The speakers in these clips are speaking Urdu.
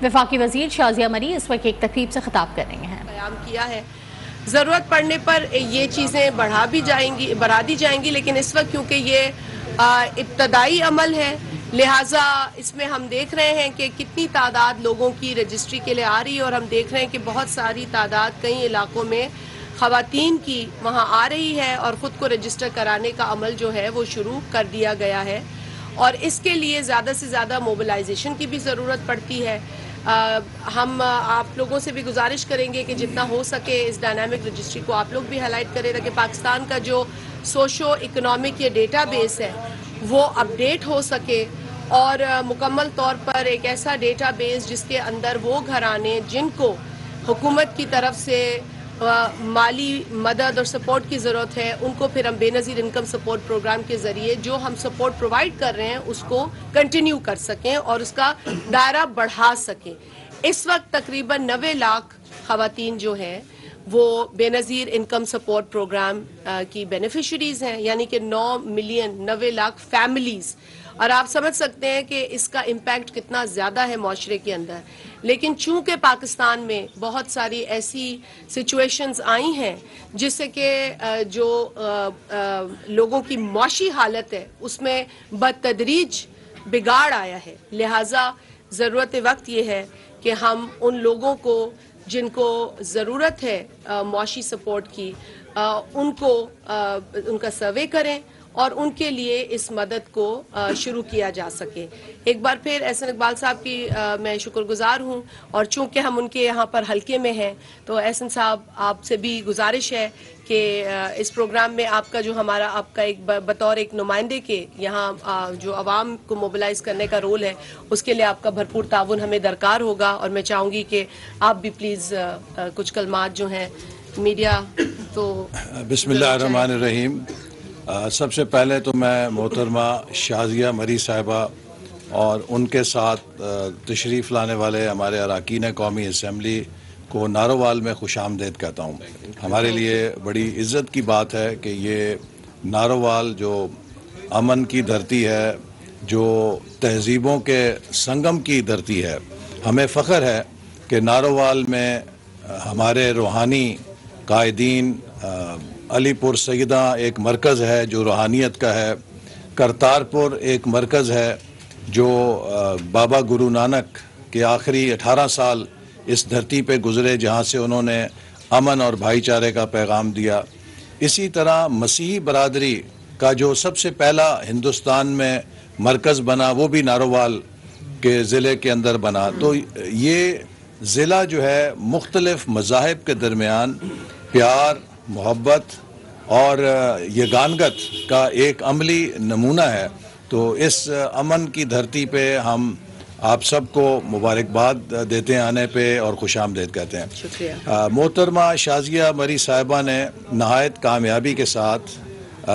وفاقی وزیر شازیہ مری اس وقت ایک تقریب سے خطاب کر رہے ہیں۔ قیام کیا ہے، ضرورت پڑنے پر یہ چیزیں بڑھا دی جائیں گی، لیکن اس وقت کیونکہ یہ ابتدائی عمل ہے، لہٰذا اس میں ہم دیکھ رہے ہیں کہ کتنی تعداد لوگوں کی رجسٹری کے لیے آ رہی ہے، اور ہم دیکھ رہے ہیں کہ بہت ساری تعداد کئی علاقوں میں خواتین کی وہاں آ رہی ہے، اور خود کو رجسٹر کرانے کا عمل جو ہے وہ شروع کر دیا گیا ہے، اور اس کے لیے زیادہ سے زیادہ موبلائزیشن کی بھی ضرورت پڑتی ہے۔ ہم آپ لوگوں سے بھی گزارش کریں گے کہ جتنا ہو سکے اس ڈائنامک رجسٹری کو آپ لوگ بھی ہائی لائٹ کریں، تاکہ پاکستان کا جو سوشو اکنامک یہ ڈیٹا بیس ہے وہ اپڈیٹ ہو سکے، اور مکمل طور پر ایک ایسا ڈیٹا بیس جس کے اندر وہ گھرانے جن کو حکومت کی طرف سے مالی مدد اور سپورٹ کی ضرورت ہے، ان کو پھر ہم بے نظیر انکم سپورٹ پروگرام کے ذریعے جو ہم سپورٹ پرووائڈ کر رہے ہیں اس کو کنٹینیو کر سکیں اور اس کا دائرہ بڑھا سکیں۔ اس وقت تقریباً 90 لاکھ خواتین جو ہیں وہ بے نظیر انکم سپورٹ پروگرام کی بینیفیشریز ہیں، یعنی کہ 9 ملین 90 لاکھ فیملیز، اور آپ سمجھ سکتے ہیں کہ اس کا امپیکٹ کتنا زیادہ ہے معاشرے کے اندر۔ لیکن چونکہ پاکستان میں بہت ساری ایسی سچویشنز آئی ہیں جس سے کہ جو لوگوں کی معاشی حالت ہے اس میں بتدریج بگاڑ آیا ہے، لہٰذا ضرورت وقت یہ ہے کہ ہم ان لوگوں کو جن کو ضرورت ہے معاشی سپورٹ کی ان کا سروے کریں اور ان کے لیے اس مدد کو شروع کیا جا سکے۔ ایک بار پھر احسن اقبال صاحب کی میں شکر گزار ہوں، اور چونکہ ہم ان کے یہاں پر حلقے میں ہیں تو احسن صاحب آپ سے بھی گزارش ہے کہ اس پروگرام میں آپ کا جو آپ کا ایک بطور ایک نمائندے کے یہاں جو عوام کو موبلائز کرنے کا رول ہے اس کے لیے آپ کا بھرپور تعاون ہمیں درکار ہوگا، اور میں چاہوں گی کہ آپ بھی پلیز کچھ کلمات جو ہیں میڈیا تو بسم اللہ الرحمن الرحیم۔ سب سے پہلے تو میں محترمہ شازیہ مری صاحبہ اور ان کے ساتھ تشریف لانے والے ہمارے اراکین قومی اسمبلی کو نارووال میں خوش آمدید کہتا ہوں۔ ہمارے لیے بڑی عزت کی بات ہے کہ یہ نارووال جو امن کی دھرتی ہے، جو تہذیبوں کے سنگم کی دھرتی ہے، ہمیں فخر ہے کہ نارووال میں ہمارے روحانی قائدین علی پور سیدہ ایک مرکز ہے جو روحانیت کا ہے، کرتارپور ایک مرکز ہے جو بابا گرو نانک کے آخری 18 سال اس دھرتی پہ گزرے جہاں سے انہوں نے امن اور بھائی چارے کا پیغام دیا۔ اسی طرح مسیحی برادری کا جو سب سے پہلا ہندوستان میں مرکز بنا وہ بھی نارووال کے ضلع کے اندر بنا۔ تو یہ ضلع جو ہے مختلف مذاہب کے درمیان پیار، محبت اور یگانگت کا ایک عملی نمونہ ہے۔ تو اس امن کی دھرتی پہ ہم آپ سب کو مبارکباد دیتے ہیں آنے پہ اور خوش آمدید کہتے ہیں۔ شکریہ۔ محترمہ شازیہ مری صاحبہ نے نہایت کامیابی کے ساتھ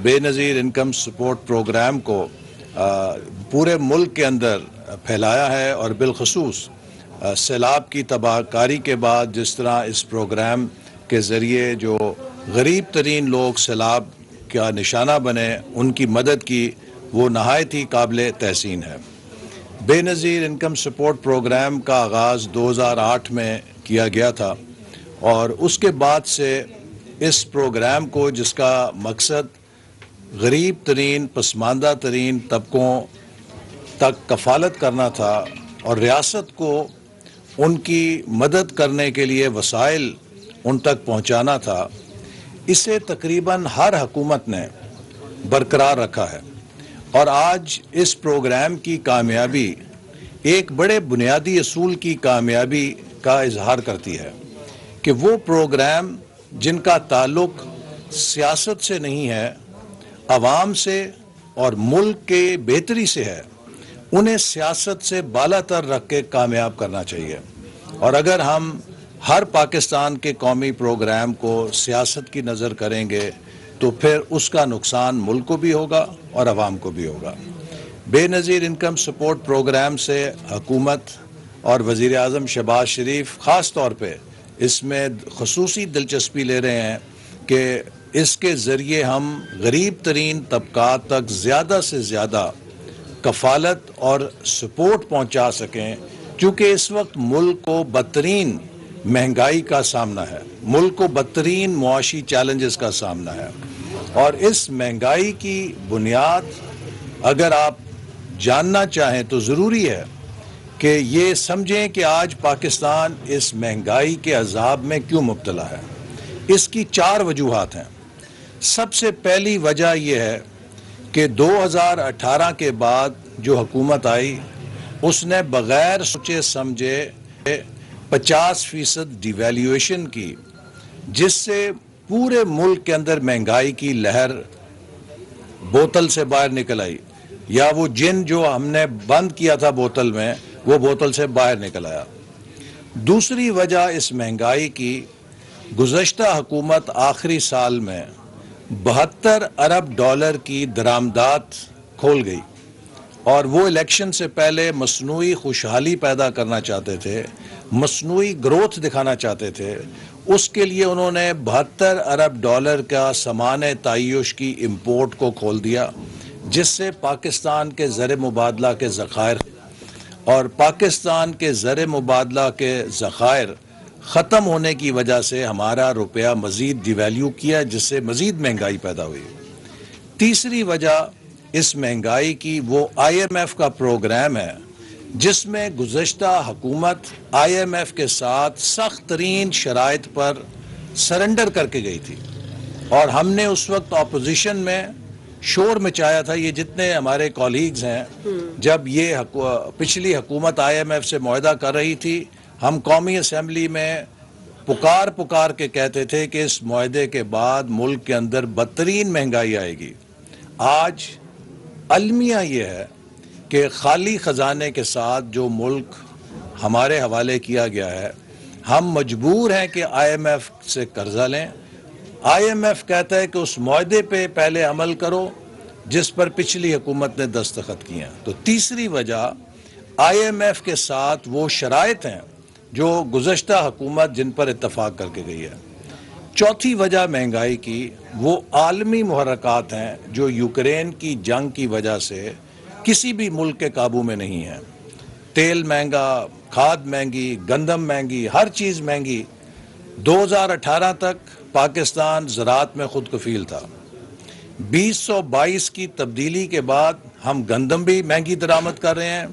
بے نظیر انکم سپورٹ پروگرام کو پورے ملک کے اندر پھیلایا ہے، اور بالخصوص سیلاب کی تباہ کاری کے بعد جس طرح اس پروگرام کے ذریعے جو غریب ترین لوگ سیلاب کا نشانہ بنے ان کی مدد کی، وہ نہایت ہی قابل تحسین ہے۔ بے نظیر انکم سپورٹ پروگرام کا آغاز 2008 میں کیا گیا تھا، اور اس کے بعد سے اس پروگرام کو جس کا مقصد غریب ترین پسماندہ ترین طبقوں تک کفالت کرنا تھا اور ریاست کو ان کی مدد کرنے کے لیے وسائل ان تک پہنچانا تھا، اسے تقریباً ہر حکومت نے برقرار رکھا ہے۔ اور آج اس پروگرام کی کامیابی ایک بڑے بنیادی اصول کی کامیابی کا اظہار کرتی ہے کہ وہ پروگرام جن کا تعلق سیاست سے نہیں ہے، عوام سے اور ملک کے بہتری سے ہے، انہیں سیاست سے بالا تر رکھ کے کامیاب کرنا چاہیے۔ اور اگر ہم ہر پاکستان کے قومی پروگرام کو سیاست کی نظر کریں گے تو پھر اس کا نقصان ملک کو بھی ہوگا اور عوام کو بھی ہوگا۔ بے نظیر انکم سپورٹ پروگرام سے حکومت اور وزیر اعظم شہباز شریف خاص طور پہ اس میں خصوصی دلچسپی لے رہے ہیں کہ اس کے ذریعے ہم غریب ترین طبقات تک زیادہ سے زیادہ کفالت اور سپورٹ پہنچا سکیں، چونکہ اس وقت ملک کو بدترین مہنگائی کا سامنا ہے، ملک کو بدترین معاشی چیلنجز کا سامنا ہے، اور اس مہنگائی کی بنیاد اگر آپ جاننا چاہیں تو ضروری ہے کہ یہ سمجھیں کہ آج پاکستان اس مہنگائی کے عذاب میں کیوں مبتلا ہے۔ اس کی 4 وجوہات ہیں۔ سب سے پہلی وجہ یہ ہے کہ 2018 کے بعد جو حکومت آئی اس نے بغیر سوچے سمجھے 50% ڈیویلیویشن کی، جس سے پورے ملک کے اندر مہنگائی کی لہر بوتل سے باہر نکل آئی، یا وہ جن جو ہم نے بند کیا تھا بوتل میں وہ بوتل سے باہر نکل آیا۔ دوسری وجہ اس مہنگائی کی، گزشتہ حکومت آخری سال میں 72 ارب ڈالر کی درآمدات کھول گئی، اور وہ الیکشن سے پہلے مصنوعی خوشحالی پیدا کرنا چاہتے تھے، مصنوعی گروتھ دکھانا چاہتے تھے۔ اس کے لیے انہوں نے 72 ارب ڈالر کا سامان تعیش کی امپورٹ کو کھول دیا، جس سے پاکستان کے زر مبادلہ کے ذخائر اور پاکستان کے زر مبادلہ کے ذخائر ختم ہونے کی وجہ سے ہمارا روپیہ مزید ڈیویلیو کیا، جس سے مزید مہنگائی پیدا ہوئی۔ تیسری وجہ اس مہنگائی کی وہ IMF کا پروگرام ہے، جس میں گزشتہ حکومت IMF کے ساتھ سخت ترین شرائط پر سرنڈر کر کے گئی تھی، اور ہم نے اس وقت اپوزیشن میں شور مچایا تھا۔ یہ جتنے ہمارے کولیگز ہیں، جب یہ پچھلی حکومت IMF سے معاہدہ کر رہی تھی، ہم قومی اسمبلی میں پکار کے کہتے تھے کہ اس معاہدے کے بعد ملک کے اندر بدترین مہنگائی آئے گی۔ آج المیہ یہ ہے کہ خالی خزانے کے ساتھ جو ملک ہمارے حوالے کیا گیا ہے، ہم مجبور ہیں کہ IMF سے قرضہ لیں۔ IMF کہتا ہے کہ اس معاہدے پہ پہلے عمل کرو جس پر پچھلی حکومت نے دستخط کیے ہیں۔ تو تیسری وجہ IMF کے ساتھ وہ شرائط ہیں جو گزشتہ حکومت جن پر اتفاق کر کے گئی ہے۔ چوتھی وجہ مہنگائی کی وہ عالمی محرکات ہیں جو یوکرین کی جنگ کی وجہ سے کسی بھی ملک کے قابو میں نہیں ہیں۔ تیل مہنگا، کھاد مہنگی، گندم مہنگی، ہر چیز مہنگی۔ 2018 تک پاکستان زراعت میں خود کفیل تھا۔ 2022 کی تبدیلی کے بعد ہم گندم بھی مہنگی درآمد کر رہے ہیں،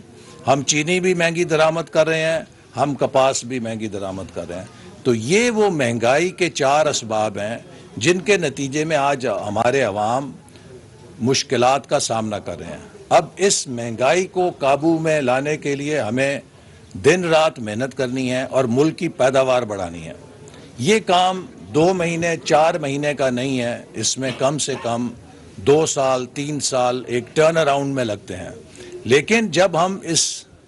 ہم چینی بھی مہنگی درآمد کر رہے ہیں، ہم کپاس بھی مہنگی درآمد کر رہے ہیں۔ تو یہ وہ مہنگائی کے 4 اسباب ہیں جن کے نتیجے میں آج ہمارے عوام مشکلات کا سامنا کر رہے ہیں۔ اب اس مہنگائی کو قابو میں لانے کے لیے ہمیں دن رات محنت کرنی ہے اور ملک کی پیداوار بڑھانی ہے۔ یہ کام 2 مہینے 4 مہینے کا نہیں ہے، اس میں کم سے کم 2 سال 3 سال ایک ٹرن اراؤنڈ میں لگتے ہیں۔ لیکن جب ہم اس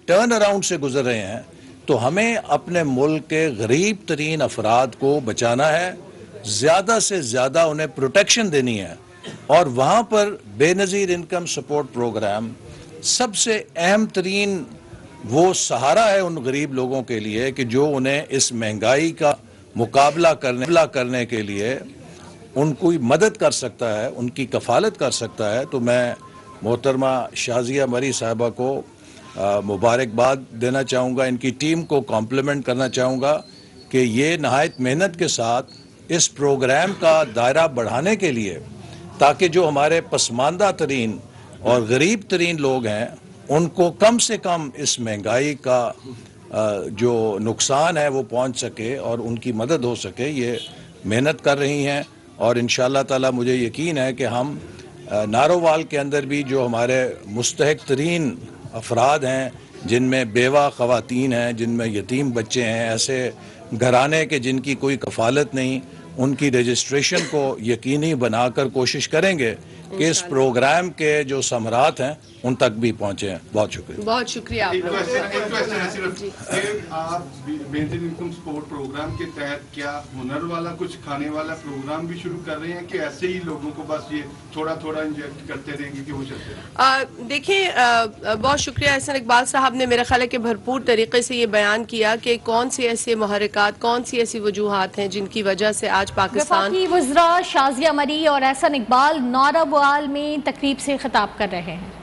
ٹرن اراؤنڈ سے گزر رہے ہیں تو ہمیں اپنے ملک کے غریب ترین افراد کو بچانا ہے، زیادہ سے زیادہ انہیں پروٹیکشن دینی ہے، اور وہاں پر بے نظیر انکم سپورٹ پروگرام سب سے اہم ترین وہ سہارا ہے ان غریب لوگوں کے لیے کہ جو انہیں اس مہنگائی کا مقابلہ کرنے کے لیے ان کو مدد کر سکتا ہے، ان کی کفالت کر سکتا ہے۔ تو میں محترمہ شازیہ مری صاحبہ کو مبارکباد دینا چاہوں گا، ان کی ٹیم کو کمپلیمنٹ کرنا چاہوں گا کہ یہ نہایت محنت کے ساتھ اس پروگرام کا دائرہ بڑھانے کے لیے، تاکہ جو ہمارے پسماندہ ترین اور غریب ترین لوگ ہیں ان کو کم سے کم اس مہنگائی کا جو نقصان ہے وہ پہنچ سکے اور ان کی مدد ہو سکے، یہ محنت کر رہی ہیں۔ اور انشاءاللہ تعالی مجھے یقین ہے کہ ہم نارووال کے اندر بھی جو ہمارے مستحق ترین افراد ہیں، جن میں بیوہ خواتین ہیں، جن میں یتیم بچے ہیں، ایسے گھرانے کے جن کی کوئی کفالت نہیں، ان کی رجسٹریشن کو یقینی بنا کر کوشش کریں گے کہ اس پروگرام کے جو ثمرات ہیں ان تک بھی پہنچے ہیں۔ بہت شکریہ۔ بہت شکریہ آپ آپ بہترین انکم سپورٹ پروگرام کے تحت کیا ہنر والا کچھ کھانے والا پروگرام بھی شروع کر رہے ہیں کہ ایسے ہی لوگوں کو بس یہ تھوڑا تھوڑا انجیکٹ کرتے رہیں گے کہ وہ چلتے ہیں؟ دیکھیں، بہت شکریہ احسن اقبال صاحب نے میرا خیال ہے کہ بھرپور طریقے سے یہ بیان کیا کہ کون سی ایسے محرکات، کون سی ایسی وجوہات ہیں جن کی وجہ سے آج پاکستان وفاقی وزراء شازیہ مری اور احسن اقبال نارووال میں تقریب سے خطاب کر رہے ہیں۔